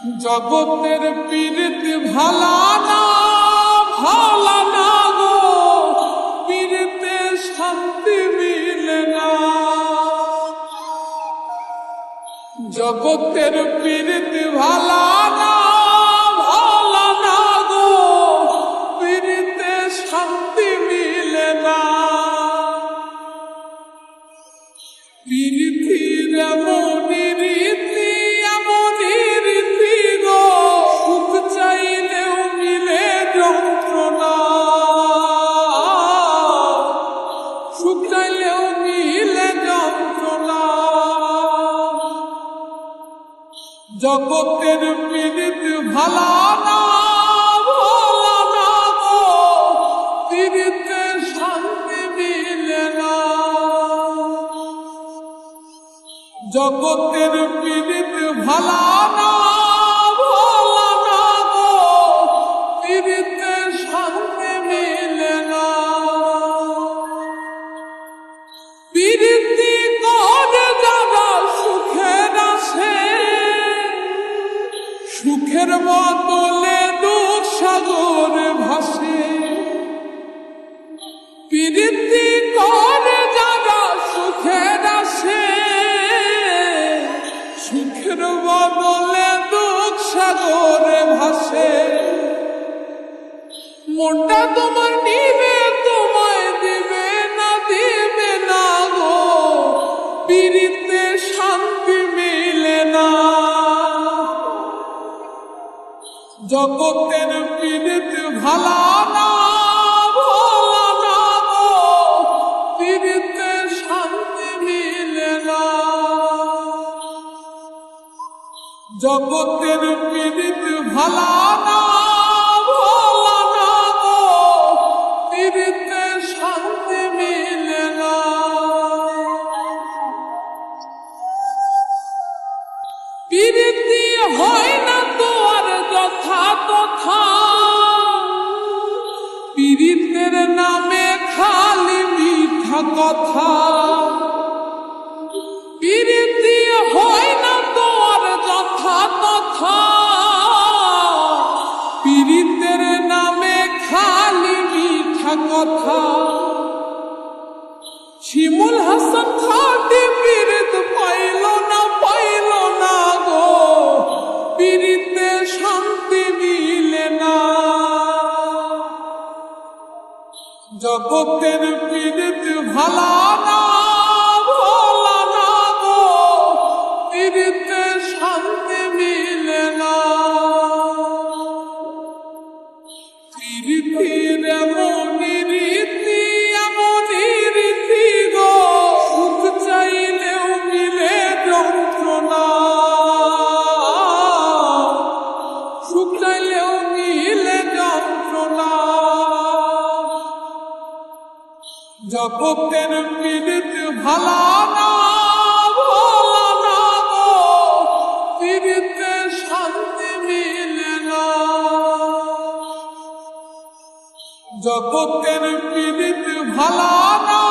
জগতের পীড়িত ভালা না গো, পীড়িতে শান্তি মিলে না। জগতের পীড়িত ভালা না গো, পীড়িতে শান্তি মিলে না। পীড়িতির এমনই রীতি গো, সুখ চাইলেও মিলে যন্ত্রণা, সুখ চাইলেও মিলে যন্ত্রণা। জগতের পীড়িত ভালা না গো, পীড়িতে শান্তি মিলে না। জগতের পীড়িত ভালা না গো, পীড়িতে শান্তি মিলে না। পীড়িতি করে যারা সুখের আসে, সুখের বদলে দুঃখ সাগরে ভাসে। পীড়িতি করে যারা সুখের আসে, সুখের বদলে দুঃখ সাগরে ভাসে। মনটা তোমার নিবে, তোমায় দিবে না গো, পীড়িতে শান্তি মিলে না। জগতের পীড়িত ভালা না গো, পীড়িতে শান্তি মিলে না। জগতের পীড়িত ভালা না গো, পীড়িতে শান্তি মিলে না। পীড়িতি হয় না তো আর যথা তথা, পীড়িতের নামে খালি মিঠা কথা। পীড়িতি হয় না তো আর যথা তথা, পীড়িতের নামে খালি মিঠা কথা। শিমুল হাসান খাটি পীড়িত পাইল না গো, পীড়িতে শান্তি মিলে না। জগতের পীড়িত ভালা না গো, পীড়িতে শান্তি মিলে না। পীড়িতির এমনই রীতি গো, সুখ চাইলেও মিলে যন্ত্রণা, সুখ চাইলেও মিলে যন্ত্রণা। জগতের পীড়িত ভালা না গো, পীড়িতে শান্তি মিলে না। জগতের পীড়িত ভালা না